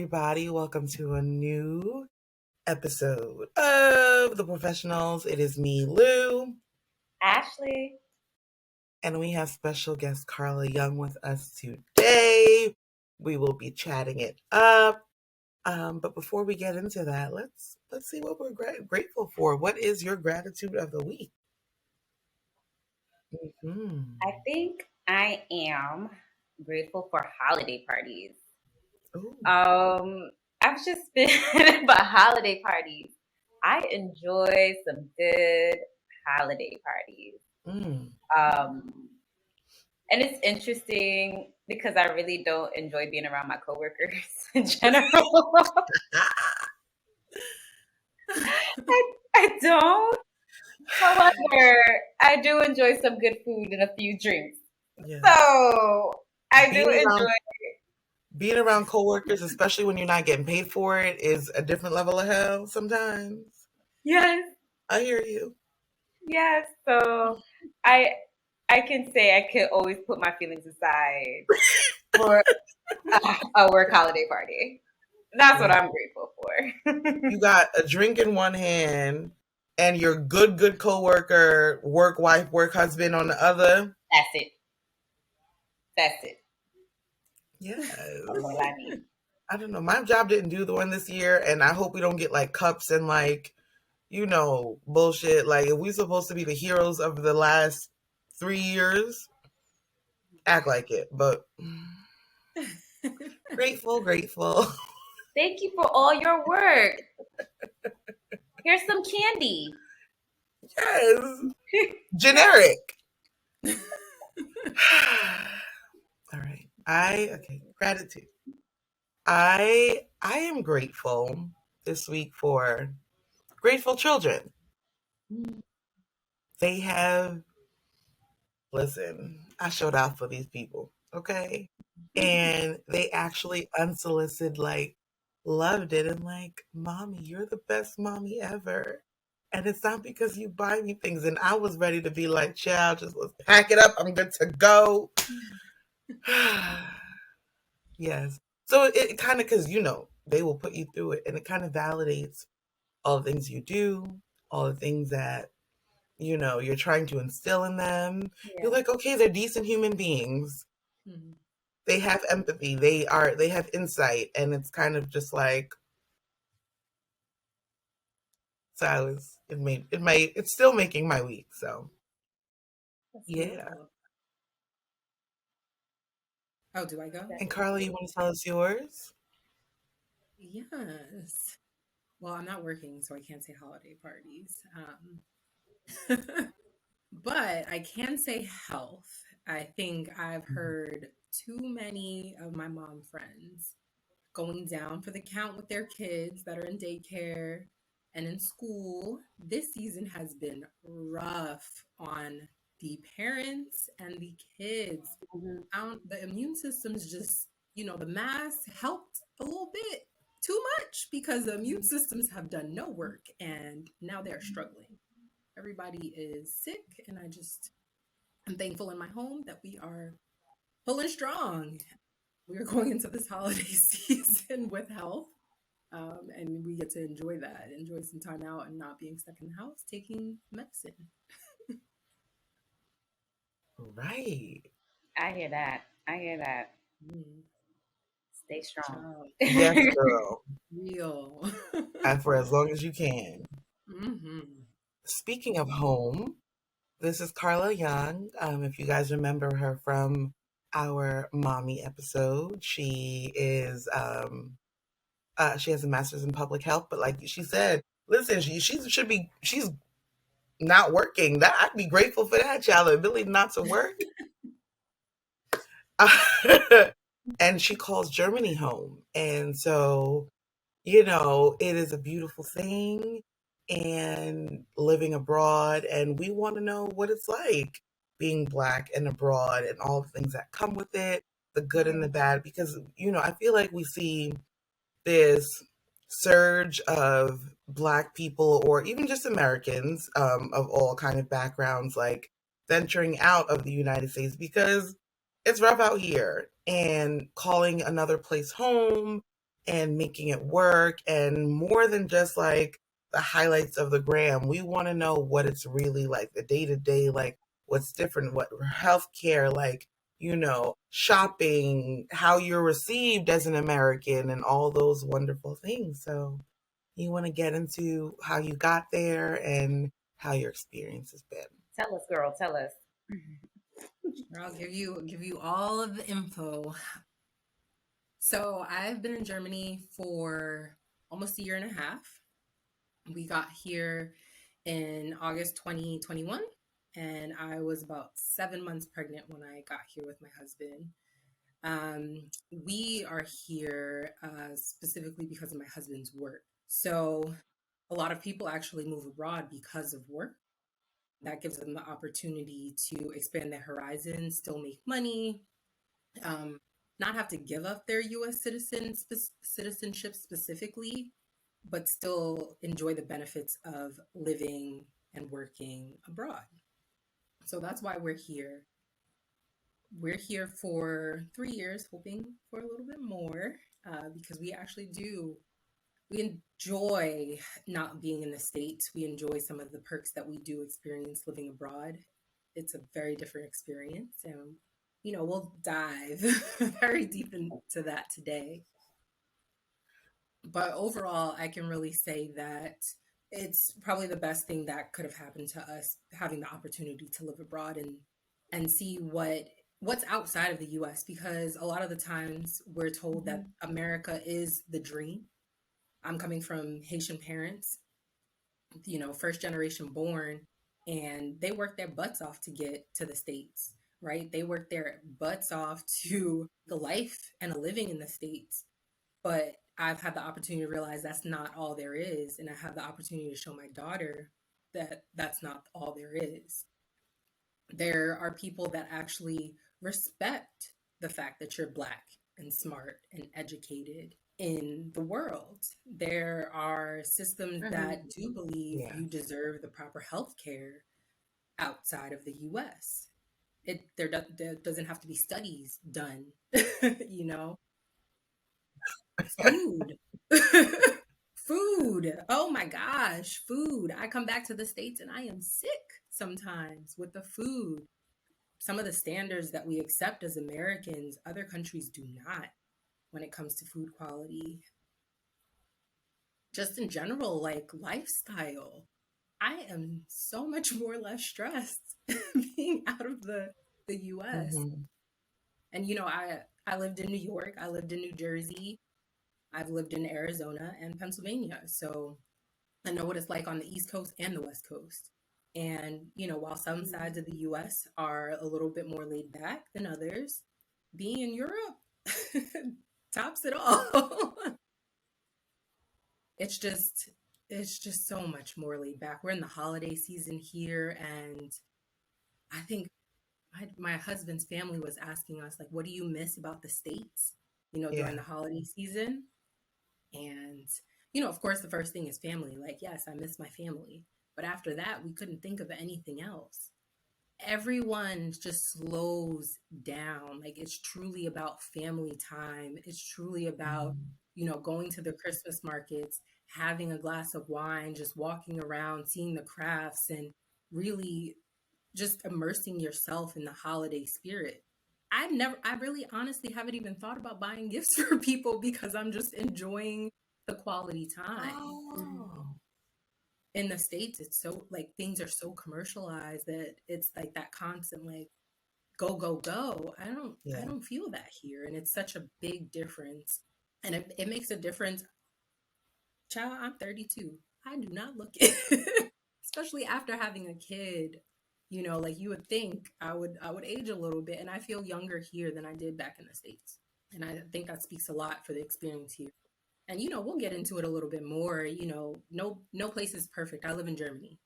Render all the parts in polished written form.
everybody. Welcome to a new episode of The Professionals. It is me, Lou, Ashley. and we have special guest Carla Young with us today. We will be chatting it up. But before we get into that, let's see what we're grateful for. What is your gratitude of the week? I think I am grateful for holiday parties. Ooh. I've just been about holiday parties. I enjoy some good holiday parties. And it's interesting because I really don't enjoy being around my coworkers in general. I don't. However, I do enjoy some good food and a few drinks. Yeah. So I do enjoy being around coworkers, especially when you're not getting paid for it, is a different level of hell sometimes. Yes. I hear you. Yes. So I can say I could always put my feelings aside for a work holiday party. That's what I'm grateful for. You got a drink in one hand and your good coworker, work wife, work husband on the other. That's it. Yes. That's all I need. I don't know. My job didn't do the one this year, and I hope we don't get like cups and like, bullshit. Like, if we're supposed to be the heroes of the last 3 years, act like it. But grateful. Thank you for all your work. Here's some candy. Yes. Generic. All right. Gratitude. I am grateful this week for grateful children. They have, listen, I showed out for these people, okay? And they actually unsolicited, loved it and mommy, you're the best mommy ever. And it's not because you buy me things. And I was ready to be like, child, just let's pack it up. I'm good to go. Yes. So it kind of, because, they will put you through it. And it kind of validates all the things you do, all the things that, you're trying to instill in them. Yeah. You're like, okay, they're decent human beings. Mm-hmm. They have empathy. They have insight. And it's kind of just like, silence. It's still making my week. So, that's yeah. Cool. Oh, do I go? And Carla, you want to tell us yours? Yes. Well, I'm not working, so I can't say holiday parties. But I can say health. I think I've heard too many of my mom friends going down for the count with their kids that are in daycare and in school. This season has been rough on the parents and the kids. The immune system's just, the mask helped a little bit too much because the immune systems have done no work and now they're struggling. Everybody is sick, and I'm thankful in my home that we are pulling strong. We are going into this holiday season with health, and we get to enjoy some time out and not being stuck in the house, taking medicine. Right. I hear that. Stay strong. Yes, girl. Real. And for as long as you can. Mm-hmm. Speaking of home, this is Carla Young. If you guys remember her from our mommy episode, she is she has a master's in public health, but like she said, listen, she's not working. That I'd be grateful for that, child, the ability not to work. And she calls Germany home. And so, it is a beautiful thing, and living abroad, and we want to know what it's like being Black and abroad and all the things that come with it, the good and the bad, because, I feel like we see this surge of Black people, or even just Americans, of all kind of backgrounds, like venturing out of the United States because it's rough out here, and calling another place home and making it work, and more than just like the highlights of the gram. We want to know what it's really like, the day to day, like what's different, what healthcare, like, shopping, how you're received as an American, and all those wonderful things. So you want to get into how you got there and how your experience has been. Tell us, girl. Tell us. I'll give you all of the info. So I've been in Germany for almost a year and a half. We got here in August 2021, and I was about 7 months pregnant when I got here with my husband. We are here specifically because of my husband's work. So a lot of people actually move abroad because of work. That gives them the opportunity to expand their horizons, still make money, um, not have to give up their U.S. citizenship specifically, but still enjoy the benefits of living and working abroad. So that's why we're here. We're here for 3 years, hoping for a little bit more, because we actually do. We enjoy not being in the States. We enjoy some of the perks that we do experience living abroad. It's a very different experience. And, we'll dive very deep into that today. But overall, I can really say that it's probably the best thing that could have happened to us, having the opportunity to live abroad and see what's outside of the US, because a lot of the times we're told that America is the dream. I'm coming from Haitian parents, first generation born, and they worked their butts off to get to the States, right? They worked their butts off to the life and a living in the States. But I've had the opportunity to realize that's not all there is. And I have the opportunity to show my daughter that that's not all there is. There are people that actually respect the fact that you're Black and smart and educated in the world. There are systems that do believe Yeah. you deserve the proper health care outside of the US. There doesn't have to be studies done, you know? Food. Food. Oh my gosh, food. I come back to the States and I am sick sometimes with the food. Some of the standards that we accept as Americans, other countries do not when it comes to food quality. Just in general, like lifestyle. I am so much more less stressed being out of the US. Mm-hmm. And I lived in New York, I lived in New Jersey, I've lived in Arizona and Pennsylvania. So I know what it's like on the East Coast and the West Coast. And, while some sides of the US are a little bit more laid back than others, being in Europe tops it all. it's just it's just so much more laid back. We're in the holiday season here, and I think my husband's family was asking us, like, what do you miss about the States, during Yeah. the holiday season? And, of course, the first thing is family. Like, yes, I miss my family. But after that, we couldn't think of anything else. Everyone just slows down. Like, it's truly about family time. It's truly about, Mm-hmm. going to the Christmas markets, having a glass of wine, just walking around, seeing the crafts, and really just immersing yourself in the holiday spirit. I really honestly haven't even thought about buying gifts for people because I'm just enjoying the quality time. Oh, In the States, it's so like things are so commercialized that it's like that constant like go, go, go. I yeah. don't feel that here. And it's such a big difference. And it makes a difference. Child, I'm 32. I do not look it. Especially after having a kid. Like you would think I would age a little bit, and I feel younger here than I did back in the States. And I think that speaks a lot for the experience here. And we'll get into it a little bit more. No place is perfect. I live in Germany.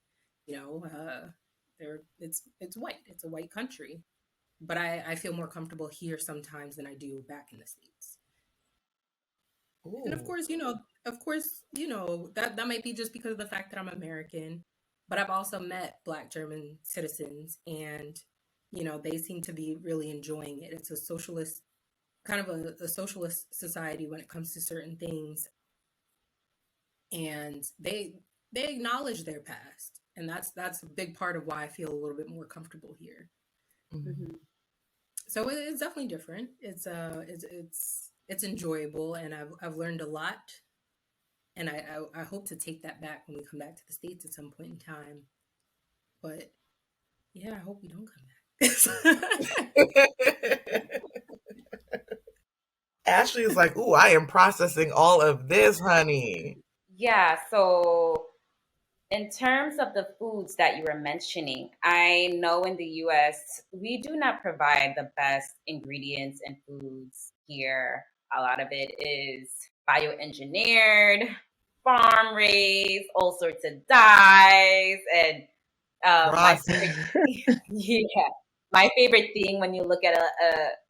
You know, it's white. It's a white country, but I feel more comfortable here sometimes than I do back in the States. And Ooh. of course, that might be just because of the fact that I'm American, but I've also met Black German citizens, and they seem to be really enjoying it. It's a socialist kind of a socialist society when it comes to certain things, and they acknowledge their past, and that's a big part of why I feel a little bit more comfortable here. Mhm. So it's definitely different. It's enjoyable, and I've learned a lot, and I hope to take that back when we come back to the States at some point in time. But yeah, I hope we don't come back. Ashley is like, ooh, I am processing all of this, honey. Yeah, so in terms of the foods that you were mentioning, I know in the US, we do not provide the best ingredients and foods here. A lot of it is bioengineered, farm raised, all sorts of dyes, and my favorite, Process. yeah, my favorite thing when you look at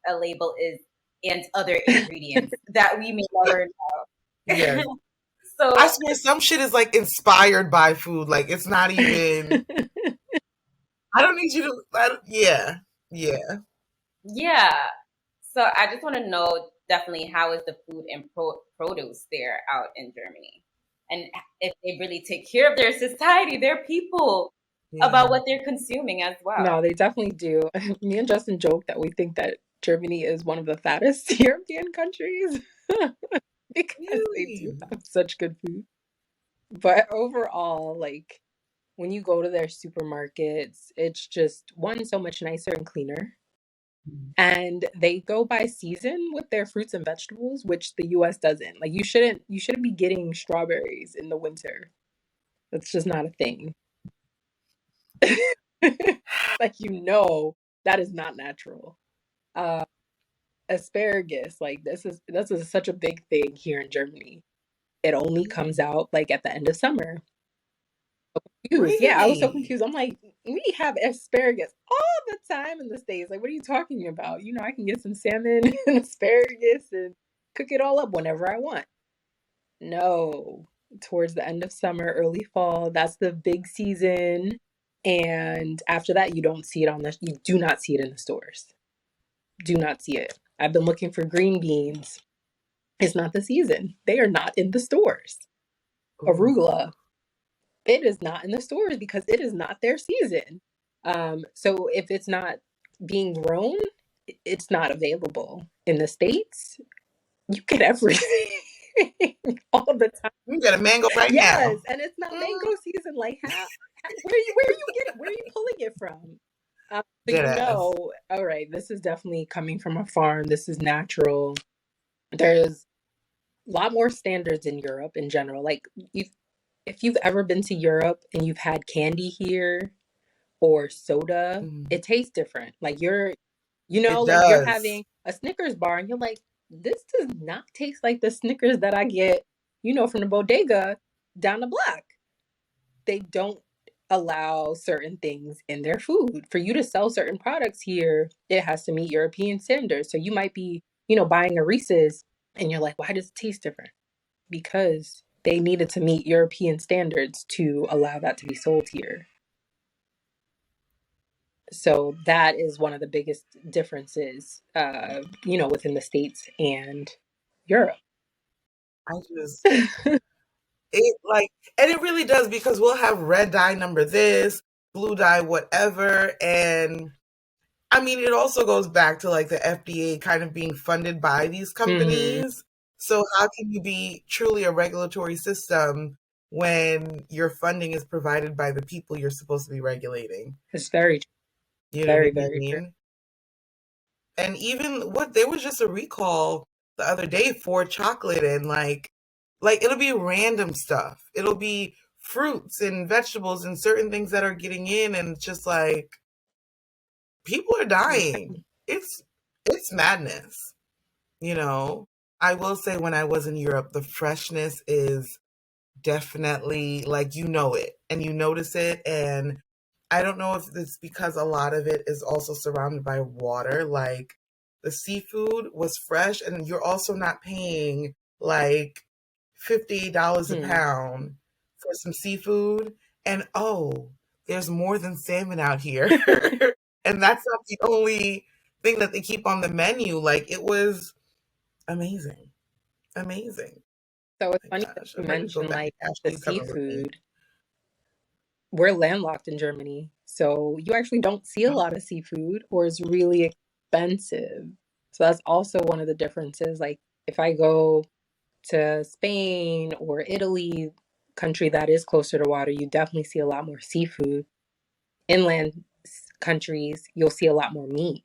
a label is and other ingredients that we may never Yes. know. I So swear some shit is like inspired by food. Like it's not even, I don't need you to, yeah. Yeah. yeah, so I just want to know definitely how is the food and produce there out in Germany, and if they really take care of their society, their people, Yeah. about what they're consuming as well. No, they definitely do. Me and Justin joke that we think that Germany is one of the fattest European countries because they do Really? have such good food. But overall, like when you go to their supermarkets, it's just one, so much nicer and cleaner. And they go by season with their fruits and vegetables, which the US doesn't. Like you shouldn't be getting strawberries in the winter. That's just not a thing. Like that is not natural. Uh Asparagus, like this is such a big thing here in Germany. It only comes Really? out like at the end of summer. Confused. Yeah, I was so Really? confused. I'm like, we have asparagus all the time in the States. Like, what are you talking about? I can get some salmon and asparagus and cook it all up whenever I want. No, towards the end of summer, early fall, that's the big season. And after that, you do not see it in the stores. Do not see it. I've been looking for green beans. It's not the season. They are not in the stores. Ooh. Arugula, it is not in the stores because it is not their season. So if it's not being grown, it's not available. In the States, you get everything all the time. You got a mango right Yes, now. and it's not Mm. mango season. Like where are you pulling it from? So Dead ass. all right, this is definitely coming from a farm. This is natural. There's a lot more standards in Europe in general. Like if you've ever been to Europe and you've had candy here or soda, Mm. it tastes different. Like It like you're does. having a Snickers bar and you're like, this does not taste like the Snickers that I get, from the bodega down the block. They don't allow certain things in their food. For you to sell certain products here, it has to meet European standards. So you might be, buying a Reese's and you're like, why does it taste different? Because they needed to meet European standards to allow that to be sold here. So that is one of the biggest differences, within the States and Europe. I just, it like, and it really does because we'll have red dye number this, blue dye whatever. And I mean, it also goes back to like the FDA kind of being funded by these Hmm. companies. So how can you be truly a regulatory system when your funding is provided by the people you're supposed to be regulating? It's very, You know what very, I very true. mean? And even what there was just a recall the other day for chocolate and like it'll be random stuff. It'll be fruits and vegetables and certain things that are getting in and it's just like people are dying. It's madness, you know. I will say when I was in Europe, the freshness is definitely like you know it and you notice it and I don't know if it's because a lot of it is also surrounded by water like the seafood was fresh and you're also not paying like $50 a Hmm. pound for some seafood and oh there's more than salmon out here and that's not the only thing that they keep on the menu like it was Amazing. Amazing. So it's My funny that gosh. you I'm ready to go mentioned back to like the Ashley's coming with me. seafood. We're landlocked in Germany, so you actually don't see a lot of seafood, or it's really expensive. So that's also one of the differences. Like if I go to Spain or Italy, country that is closer to water, you definitely see a lot more seafood. Inland countries, you'll see a lot more meat.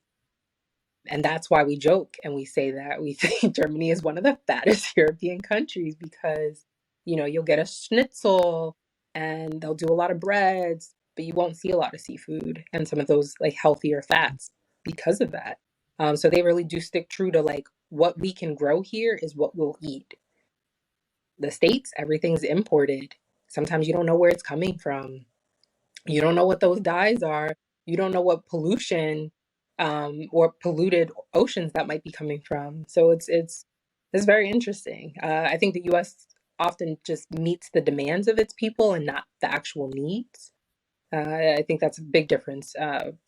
And that's why we joke and we say that we think Germany is one of the fattest European countries because, you'll get a schnitzel and they'll do a lot of breads, but you won't see a lot of seafood and some of those like healthier fats because of that. So they really do stick true to like what we can grow here is what we'll eat. The States, everything's imported. Sometimes you don't know where it's coming from. You don't know what those dyes are. You don't know what pollution or polluted oceans that might be coming from. So it's very interesting. I think the U.S. often just meets the demands of its people and not the actual needs. I think that's a big difference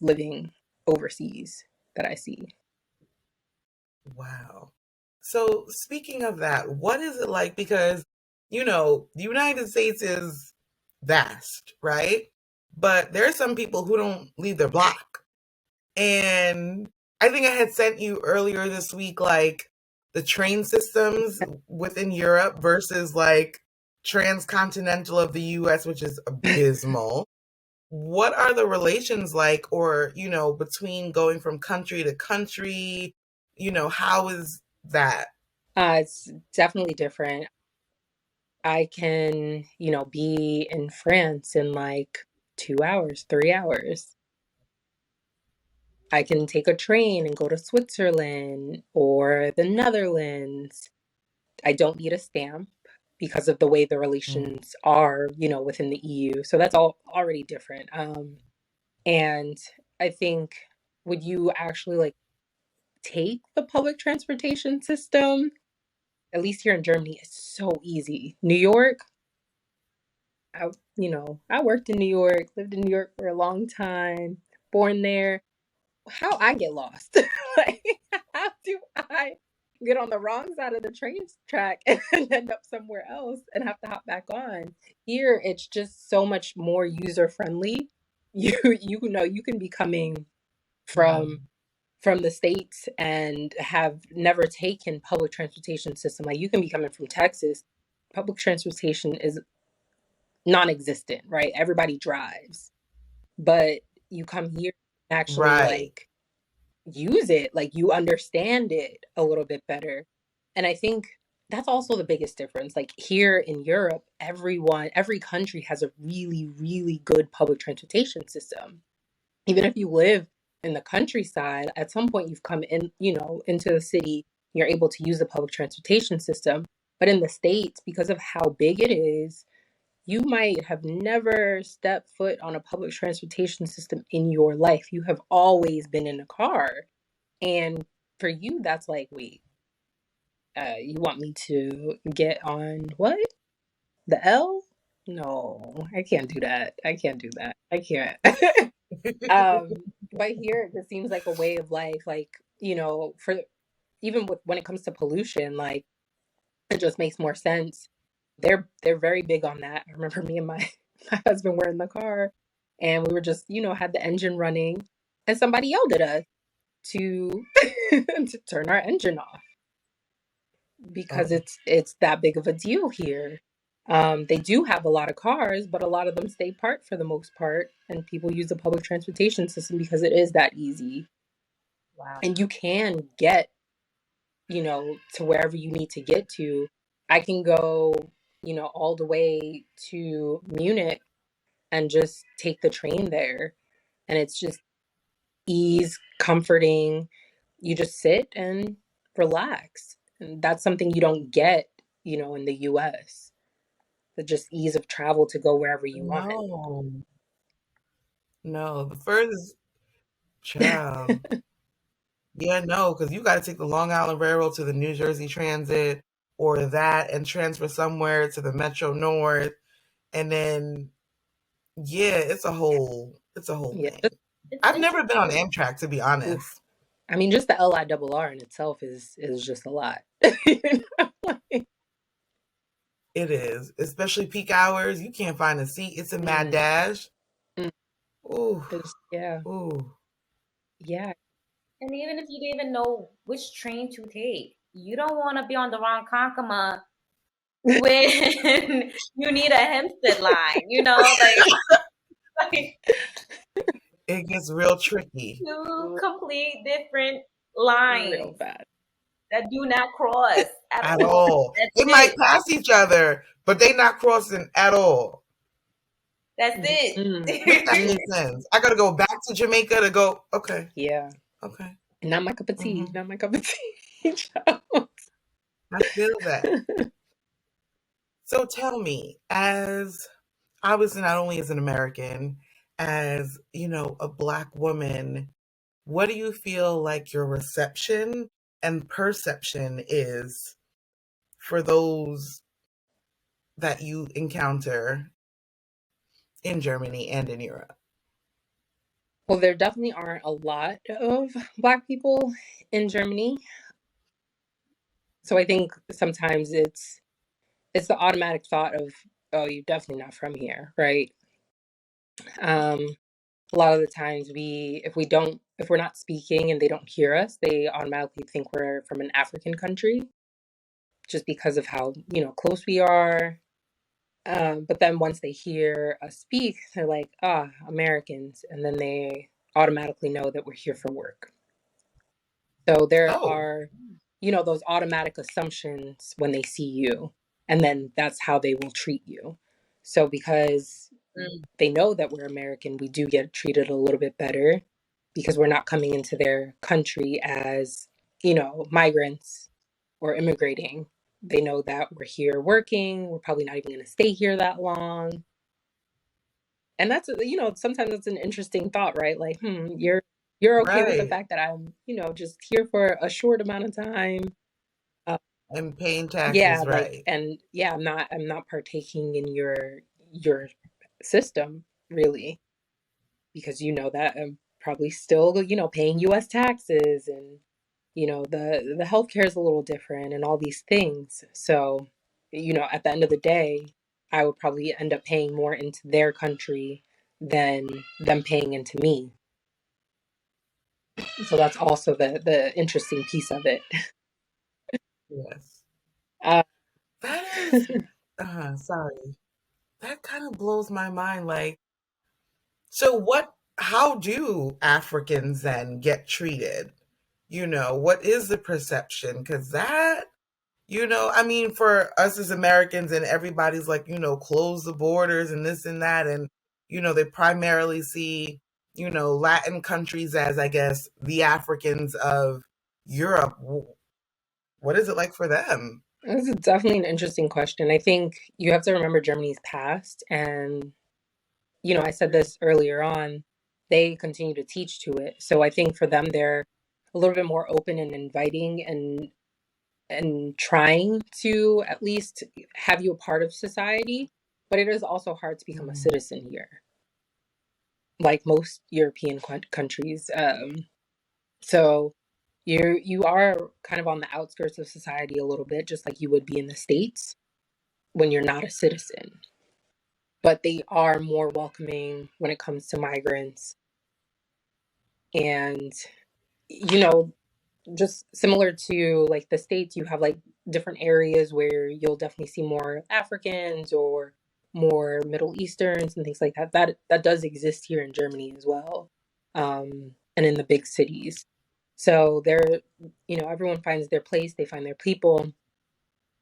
living overseas that I see. Wow. So speaking of that, what is it like? Because, the United States is vast, right? But there are some people who don't leave their block. And I think I had sent you earlier this week, like the train systems within Europe versus like transcontinental of the US, which is abysmal. What are the relations like, or, between going from country to country? How is that? It's definitely different. I can, be in France in like 2 hours, 3 hours. I can take a train and go to Switzerland or the Netherlands. I don't need a stamp because of the way the Mm. relations are, within the EU. So that's all already different. And I think would you actually like take the public transportation system? At least here in Germany, it's so easy. New York, I worked in New York, lived in New York for a long time, born there. How I get lost? Like, how do I get on the wrong side of the train track and end up somewhere else and have to hop back on? Here, it's just so much more user friendly. You can be coming from Mm. from the States and have never taken public transportation system. Like you can be coming from Texas. Public transportation is non-existent, right? Everybody drives. But you come here and actually Right. like use it, like you understand it a little bit better. And I think that's also the biggest difference. Like here in Europe, every country has a really, really good public transportation system. Even if you live in the countryside, at some point you've come in, into the city, you're able to use the public transportation system. But in the States, because of how big it is, you might have never stepped foot on a public transportation system in your life. You have always been in a car. And for you, that's like, wait, you want me to get on what? The L? No, I can't do that. I can't do that. I can't. But here it just seems like a way of life, like, for even with when it comes to pollution, like it just makes more sense. They're very big on that. I remember me and my my husband were in the car and we were just, had the engine running and somebody yelled at us to to turn our engine off because Oh, it's that big of a deal here. They do have a lot of cars, but a lot of them stay parked for the most part, and people use the public transportation system because it is that easy, Wow. and you can get, to wherever you need to get to. I can go, all the way to Munich and just take the train there, and it's just ease, comforting. You just sit and relax. And that's something you don't get, in the US. The just ease of travel to go wherever you want. no. No, the furthest child. Yeah, no, because you got to take the Long Island Railroad to the New Jersey Transit or that and transfer somewhere to the Metro North. And then, yeah, it's a whole Yeah, thing. just It's I've never been on interesting. Amtrak, to be honest. oof. I mean, just the LIRR in itself is just a lot. You know? Like, It is, especially peak hours. You can't find a seat. It's a mad dash. mm, Ooh, yeah, ooh. yeah. And even if you didn't even know which train to take, you don't want to be on the wrong Kankama when you need a Hempstead line, like It gets real tricky. two complete different Real lines bad. that do not cross at At all. all. That's They might it. pass each other, but they not crossing at all. That's Mm, mm, Make that it. mm. make sense. I gotta go back to Jamaica to go. Okay, Yeah, okay. not my cup of tea. Hmm. Not my cup of tea. Child. I feel that. So tell me, as obviously not only as an American, as a Black woman, what do you feel like your reception and perception is for those that you encounter in Germany and in Europe? Well, there definitely aren't a lot of Black people in Germany. So I think sometimes it's the automatic thought of, oh, you're definitely not from here, right? Um, a lot of the times if we're not speaking and they don't hear us, they automatically think we're from an African country just because of how, close we are. But then once they hear us speak, they're like, ah, Americans. And then they automatically know that we're here for work. So there Oh, are, those automatic assumptions when they see you, and then that's how they will treat you. So because Mm, they know that we're American, we do get treated a little bit better because we're not coming into their country as, migrants or immigrating. They know that we're here working, we're probably not even going to stay here that long. And that's, sometimes it's an interesting thought, right? Like, you're okay with the right. fact that I'm, just here for a short amount of time. Uh, And paying yeah, taxes, like, right. and yeah, I'm not partaking in your system really, because you know that I'm probably still, paying US taxes, and the healthcare is a little different and all these things. So, at the end of the day, I would probably end up paying more into their country than them paying into me. So that's also the interesting piece of it. Yes. Uh, That is, sorry. That kind of blows my mind. Like, so how do Africans then get treated? What is the perception? Because I mean, for us as Americans and everybody's like, close the borders and this and that. And, they primarily see, Latin countries as, I guess, the Africans of Europe. What is it like for them? this is definitely an interesting question. I think you have to remember Germany's past, and I said this earlier on, they continue to teach to it. So I think for them, they're a little bit more open and inviting, and trying to at least have you a part of society. But it is also hard to become a Mm, citizen here, like most European countries. So you are kind of on the outskirts of society a little bit, just like you would be in the States when you're not a citizen. But they are more welcoming when it comes to migrants, and you know just similar to like the States, you have like different areas where you'll definitely see more Africans or more Middle Easterns and things like that. That does exist here in Germany as well, and in the big cities. So everyone finds their place, they find their people,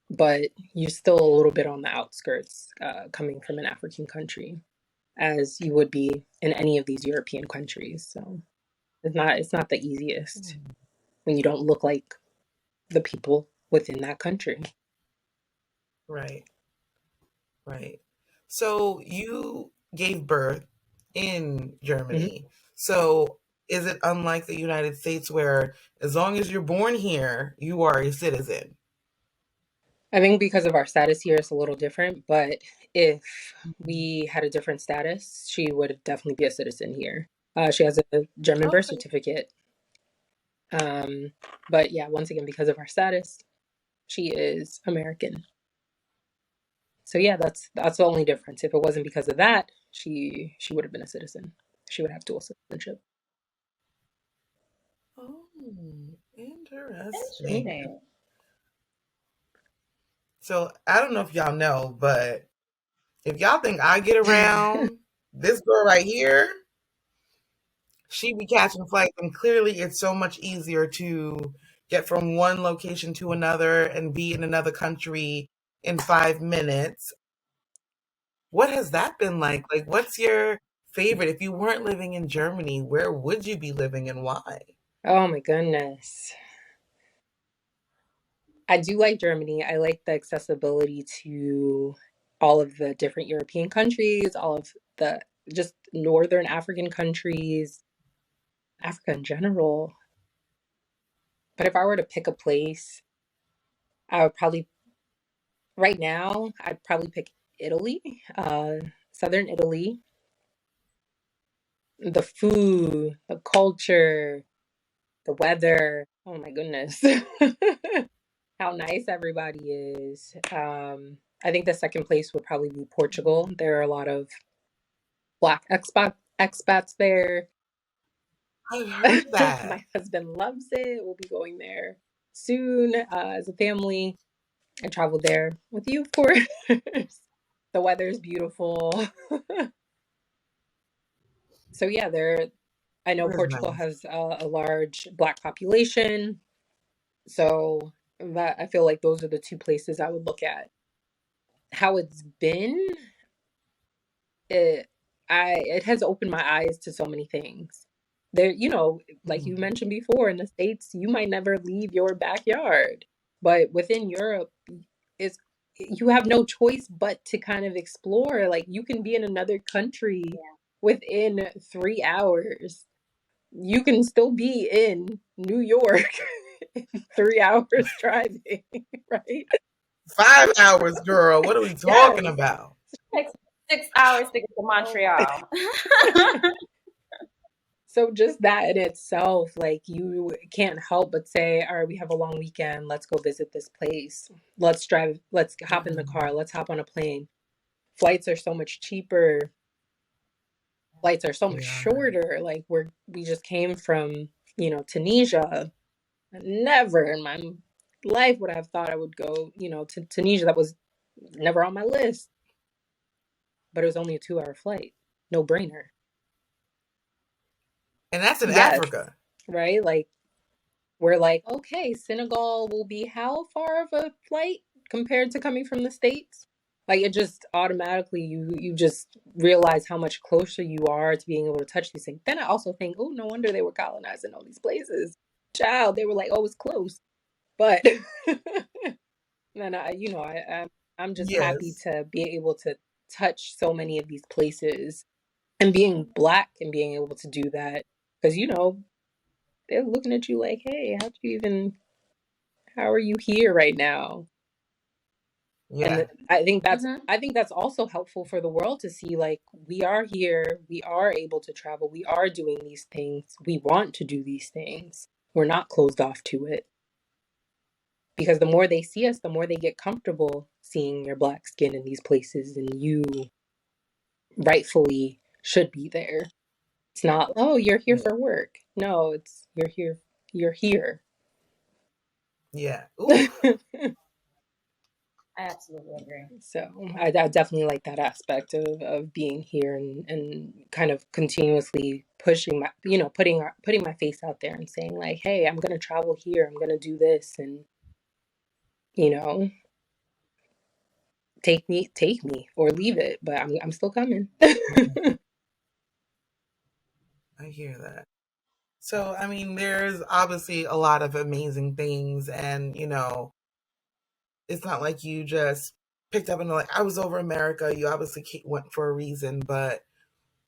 but you're still a little bit on the outskirts, coming from an African country, as you would be in any of these European countries. So it's not the easiest mm. when you don't look like the people within that country. Right, right. So you gave birth in Mhm. Germany. So is it unlike the United States where as long as you're born here, you are a citizen? I think because of our status here, it's a little different. But if Mhm. we had a different status, she would definitely be a citizen here. She has a German birth Okay. certificate. But yeah, once again, because of our status, she is American. So yeah, that's the only difference. If it wasn't because of that, she would have been a citizen. She would have dual citizenship. Oh, interesting. Interesting. So I don't know if y'all know, but if y'all think I get around, this girl right here, she be catching flights, and clearly it's so much easier to get from one location to another and be in another country in 5 minutes. What has that been like? Like, what's your favorite? If you weren't living in Germany, where would you be living and why? Oh my goodness. I do like Germany. I like the accessibility to all of the different European countries, all of the just Northern African countries, Africa in general. But if I were to pick a place, I would probably, right now, I'd probably pick Italy, Southern Italy. The food, the culture, the weather. Oh my goodness. How nice everybody is. I think the second place would probably be Portugal. There are a lot of black expats there. I've heard that. My husband loves it. We'll be going there soon as a family. I traveled there with you, of course. The weather is beautiful. So yeah, I know It is Portugal nice. has a large black population. So that I feel like those are the two places I would look at. How it's been, it it has opened my eyes to so many things. There, like you Mhm. mentioned before, in the States, you might never leave your backyard. But within Europe, it's you have no choice but to kind of explore. Like you can be in another country Yeah. within 3 hours. You can still be in New York in 3 hours driving, right? 5 hours, girl. What are we talking Yes. about? Takes 6 hours to get to Oh my. Montreal. So just that in itself, like you can't help but say, all right, we have a long weekend. Let's go visit this place. Let's drive, let's hop in the car, Mhm. let's hop on a plane. Flights are so much cheaper. Flights are so much They are. shorter. Like we just came from, Tunisia. Never in my life would I have thought I would go, to Tunisia. That was never on my list, but it was only a 2 hour flight. No brainer. And that's in Yes, Africa. right? Like we're like, okay, Senegal will be how far of a flight compared to coming from the States? Like it just automatically you just realize how much closer you are to being able to touch these things. Then I also think, oh, no wonder they were colonizing all these places. Child, they were like, oh, it's close. But then I'm just happy Yes. to be able to touch so many of these places and being black and being able to do that because they're looking at you like, hey, how are you here right now? And Yeah. I think that's Hmm. I think that's also helpful for the world to see like we are here, we are able to travel, we are doing these things, we want to do these things. We're not closed off to it because the more they see us, the more they get comfortable seeing your black skin in these places and you rightfully should be there. It's not, oh, you're here Yeah. for work. No, it's you're here. Yeah. Ooh. I absolutely agree. So I definitely like that aspect of being here and kind of continuously pushing my, putting my face out there and saying like, hey, I'm gonna travel here, I'm gonna do this, and you know, take me or leave it, but I'm still coming. Mhm. I hear that. So, I mean, there's obviously a lot of amazing things, and it's not like you just picked up and like, I was over America. You obviously went for a reason, but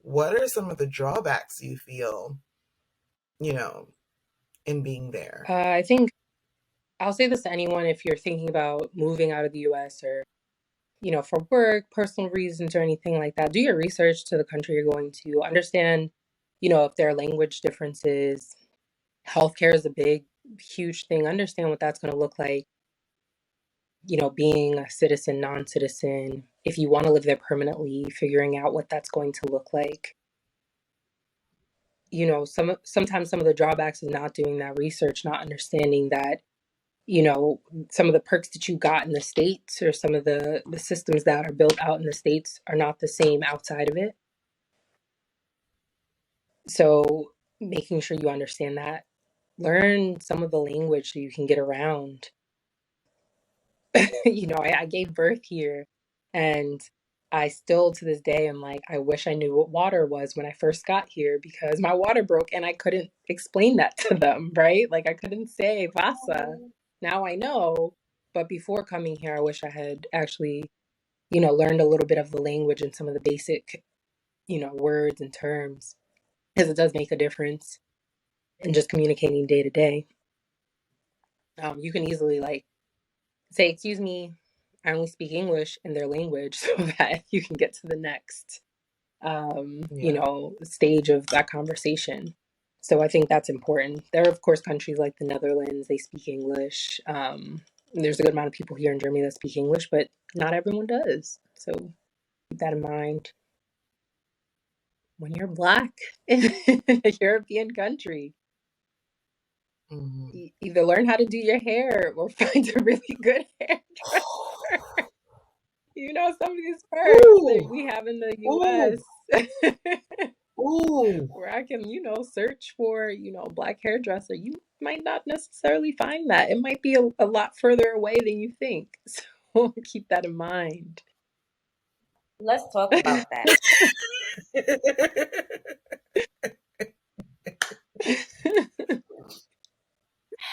what are some of the drawbacks you feel, you know, in being there? I think I'll say this to anyone if you're thinking about moving out of the US or, for work, personal reasons, or anything like that, do your research to the country you're going to. Understand, if there are language differences. Healthcare is a big, huge thing. Understand what that's going to look like, being a citizen, non-citizen, if you want to live there permanently, figuring out what that's going to look like. Sometimes some of the drawbacks of not doing that research, not understanding that, some of the perks that you got in the States or some of the systems that are built out in the States are not the same outside of it. So making sure you understand that, learn some of the language so you can get around. I gave birth here, and I still to this day am like, I wish I knew what water was when I first got here because my water broke and I couldn't explain that to them, right? Like I couldn't say Vasa. Now I know, but before coming here, I wish I had actually, learned a little bit of the language and some of the basic, words and terms because it does make a difference in just communicating day to day. You can easily like say, excuse me, I only speak English in their language so that you can get to the next, Yeah. stage of that conversation. So I think that's important. There are, of course, countries like the Netherlands, they speak English. There's a good amount of people here in Germany that speak English, but not everyone does. So keep that in mind when you're Black in a European country. Mm-hmm. Either learn how to do your hair or find a really good hairdresser. Some of these perks that Ooh, we have in the ooh, US ooh. where I can, search for, Black hairdresser. You might not necessarily find that. It might be a lot further away than you think. So keep that in mind. Let's talk about that.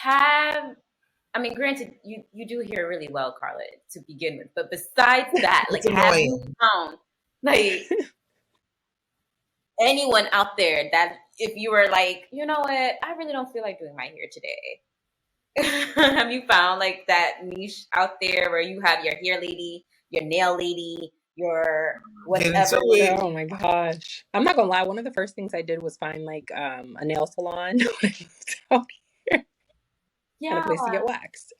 Have I mean, granted, you do hear really well, Carla, to begin with. But besides that, like, It's have you annoying. found like anyone out there that if you were like, you know what, I really don't feel like doing my hair today. Have you found like that niche out there where you have your hair lady, your nail lady, your Get into whatever it. Oh my gosh. I'm not gonna lie, one of the first things I did was find like a nail salon when I moved out here and a Yeah. place to get waxed.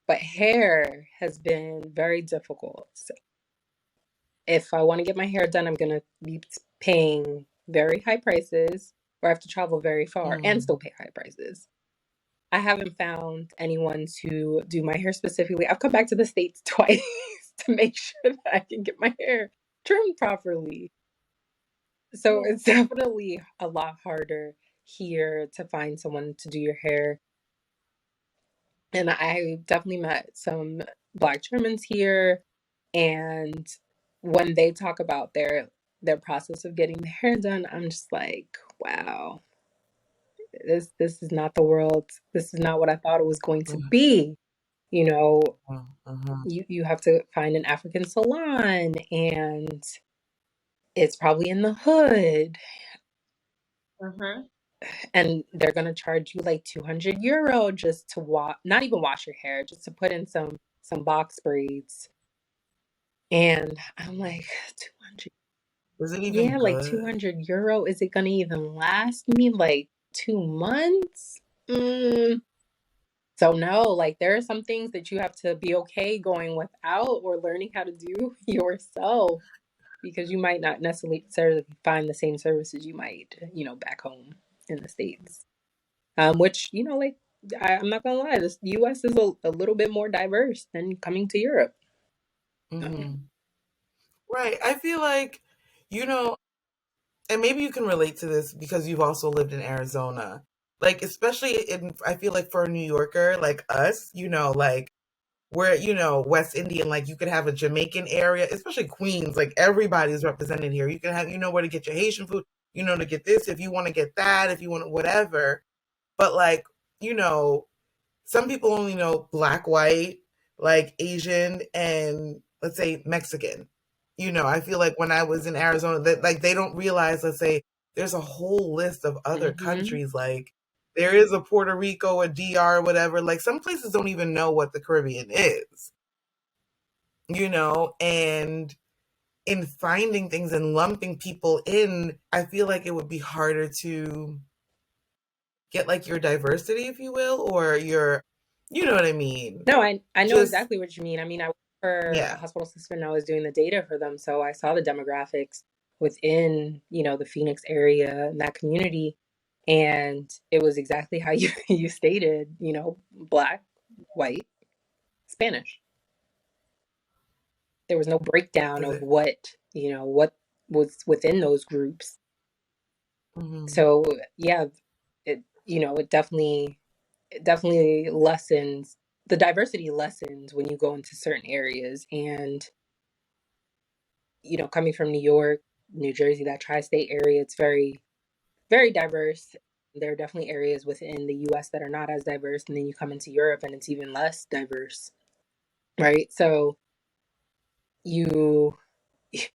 But hair has been very difficult. So if I want to get my hair done, I'm gonna be paying very high prices, or I have to travel very far and Mm, still pay high prices. I haven't found anyone to do my hair specifically. I've come back to the States twice to make sure that I can get my hair trimmed properly. So Yeah. it's definitely a lot harder here to find someone to do your hair. And I definitely met some Black Germans here, and when they talk about their process of getting their hair done, I'm just like, wow, this is not the world. This is not what I thought it was going to be. You know, uh-huh. you have to find an African salon, and it's probably in the hood, Mm-hmm. and they're gonna charge you like 200 euro just to wash, not even wash your hair, just to put in some box braids. And I'm like, 200, Is it even yeah, like good? 200 euro. Is it gonna even last me like 2 months? Mm. So no, like there are some things that you have to be okay going without or learning how to do yourself because you might not necessarily find the same services you might, back home in the States. Which, like I'm not gonna lie, this US is a little bit more diverse than coming to Europe. Um, Hmm. Right. I feel like, you know, and maybe you can relate to this because you've also lived in Arizona. Like, especially I feel like for a New Yorker like us, like we're, West Indian, like you could have a Jamaican area, especially Queens, like everybody's represented here. You can have, where to get your Haitian food, to get this, if you want to get that, if you want whatever. But like, you know, some people only know black, white, like Asian, and let's say Mexican. I feel like when I was in Arizona, that like they don't realize, let's say, there's a whole list of other mhm. countries. Like there is a Puerto Rico, a DR, whatever. Like some places don't even know what the Caribbean is. And in finding things and lumping people in, I feel like it would be harder to get like your diversity, if you will, or your, you know what I mean? No, I know Just, exactly what you mean. I mean, I worked for a yeah. hospital system and I was doing the data for them, so I saw the demographics within, the Phoenix area and that community, and it was exactly how you you stated, Black, white, Spanish. There was no breakdown of what was within those groups. Mm-hmm. So, yeah, it definitely lessens the diversity lessens when you go into certain areas. And coming from New York, New Jersey, that tri-state area, it's very, very diverse. There are definitely areas within the US that are not as diverse, and then you come into Europe and it's even less diverse, right? So you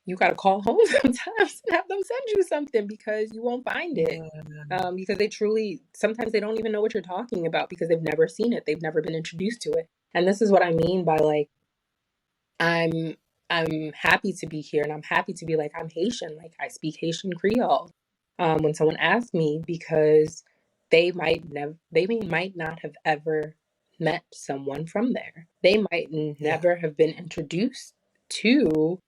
you got to call home sometimes and have them send you something because you won't find it. Yeah. Because they truly, sometimes they don't even know what you're talking about because they've never seen it. They've never been introduced to it. And this is what I mean by like, I'm I'm happy to be here and I'm happy to be like I'm Haitian, like I speak Haitian Creole. When someone asks me, because they might not have ever met someone from there. They might Yeah. never have been introduced to,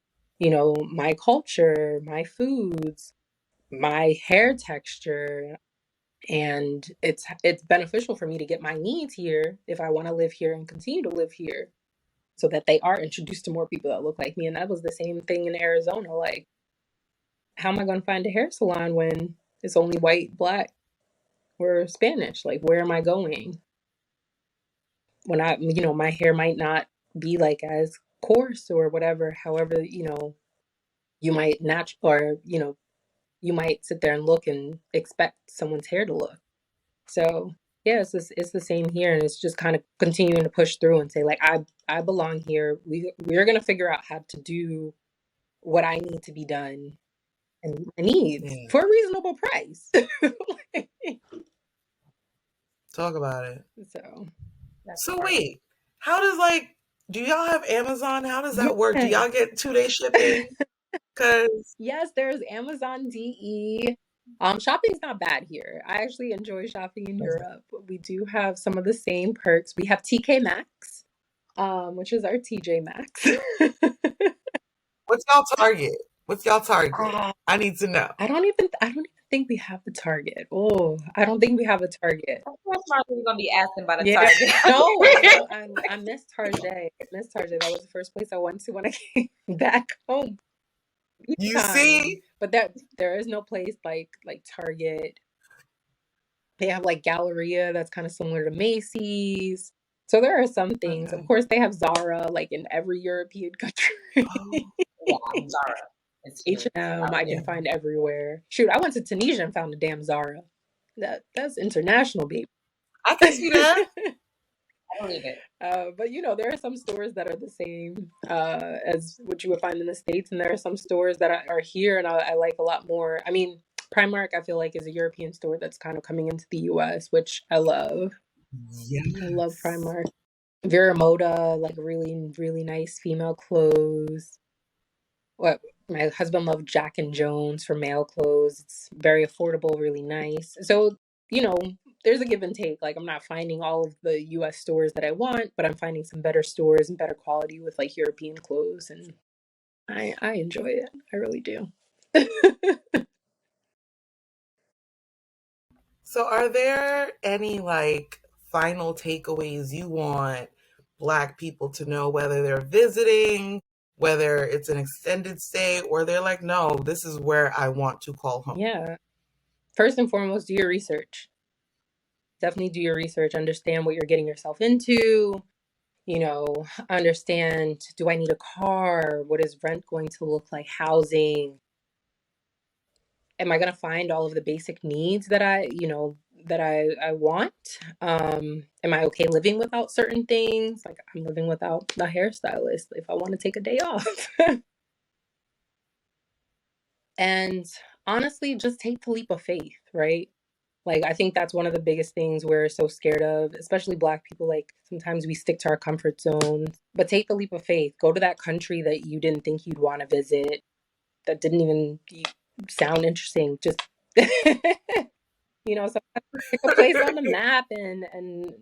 my culture, my foods, my hair texture, and it's beneficial for me to get my needs here if I want to live here and continue to live here so that they are introduced to more people that look like me. And that was the same thing in Arizona. Like, how am I going to find a hair salon when it's only white, black, or Spanish? Like, where am I going when my hair might not be like as coarse or whatever, however, you might or, you might sit there and look and expect someone's hair to look. So yeah, it's the same here, and it's just kind of continuing to push through and say like I belong here. We're gonna figure out how to do what I need to be done and my needs Yeah. for a reasonable price. Talk about it. So That's So part. wait, how does like, do y'all have Amazon? How does that work? Do yes, y'all get 2-day shipping? Cause yes, there's Amazon DE. Shopping's not bad here. I actually enjoy shopping in Europe. We do have some of the same perks. We have TK Maxx, which is our TJ Maxx. what's y'all Target? What's y'all Target? uh, I need to know. I don't even think we have the Target. Oh, I don't think we have a Target. Of course, Martha's gonna be asking about a Yeah. Target. No, I don't. I miss Target. I miss Target. That was the first place I went to when I came back home. You Time. see? But there is no place like Target. They have like Galleria that's kind of similar to Macy's. So there are some things. Of Okay. course, they have Zara like in every European country. Oh, Yeah, Zara. It's huge. H&M I yeah. can find everywhere. Shoot, I went to Tunisia and found a damn Zara. That's international, baby. I can see that. I believe it. But there are some stores that are the same as what you would find in the States, and there are some stores that are here and I like a lot more. I mean, Primark, I feel like, is a European store that's kind of coming into the US, which I love. I love Yes. Primark. Vera Moda, like really, really nice female clothes. What my husband loved Jack and Jones for male clothes. It's very affordable, really nice. So, you know, there's a give and take. Like I'm not finding all of the US stores that I want, but I'm finding some better stores and better quality with like European clothes, and I enjoy it. I really do. So are there any like final takeaways you want Black people to know, whether they're visiting, whether it's an extended stay, or they're like, no, this is where I want to call home? Yeah. First and foremost, do your research. Definitely do your research. Understand what you're getting yourself into. Understand, do I need a car? What is rent going to look like? Housing? Am I going to find all of the basic needs that I want? Am I okay living without certain things? Like I'm living without a hairstylist if I want to take a day off. And honestly, just take the leap of faith, right? Like I think that's one of the biggest things we're so scared of, especially Black people. Like sometimes we stick to our comfort zones, but take the leap of faith. Go to that country that you didn't think you'd want to visit, that didn't even sound interesting. Just You know, sometimes pick a place on the map and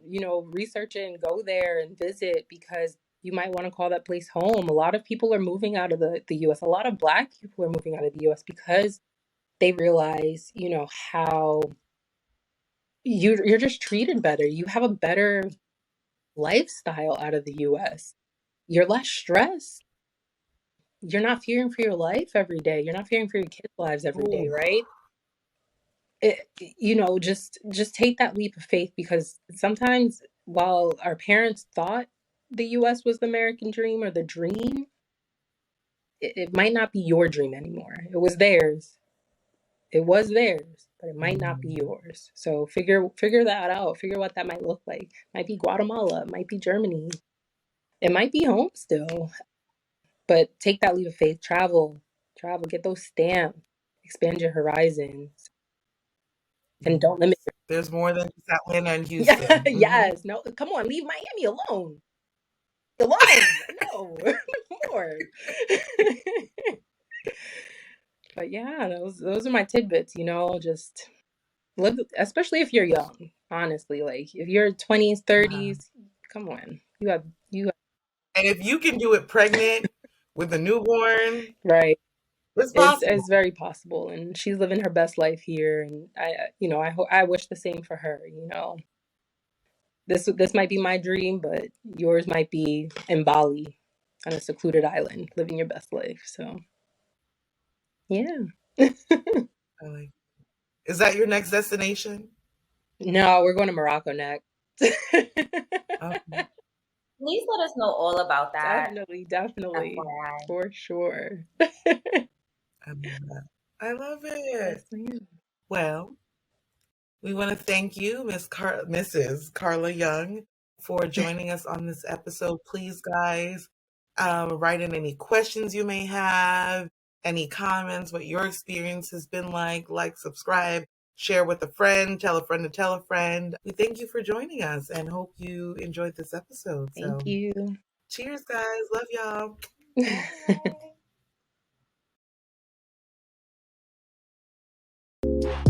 you know, research it and go there and visit because you might want to call that place home. A lot of people are moving out of the US. A lot of Black people are moving out of the US because they realize, you know, how you're just treated better. You have a better lifestyle out of the US. You're less stressed. You're not fearing for your life every day. You're not fearing for your kids' lives every day, Ooh, right? You know, just take that leap of faith because sometimes while our parents thought the US was the American dream or the dream, it might not be your dream anymore. It was theirs. It was theirs, but it might not be yours. So figure that out. Figure what that might look like. Might be Guatemala, it might be Germany. It might be home still. But take that leap of faith. Travel, get those stamps, expand your horizons, and don't limit. there's more than just Atlanta and Yeah, Houston. yes. No, come on, leave Miami alone. Alone. No, more. But yeah, those are my tidbits, you know, just live, especially if you're young, honestly. Like if you're 20s, Uh, 30s, come on. You have and if you can do it pregnant with a newborn, right. it's It's possible. very possible and she's living her best life here and you know, I wish the same for her, you know. This might be my dream, but yours might be in Bali on a secluded island, living your best life. So, yeah. I like, is that your next destination? No, we're going to Morocco next. Okay, Please let us know all about that. Definitely, definitely. FYI. For sure. I love that. I love it. Yes, ma'am. Well, we want to thank you, Mrs. Carla Young, for joining us on this episode. Please, guys, write in any questions you may have, any comments, what your experience has been like, subscribe, share with a friend, tell a friend to tell a friend. We thank you for joining us and hope you enjoyed this episode. Thank So, you. cheers, guys. Love y'all. Bye.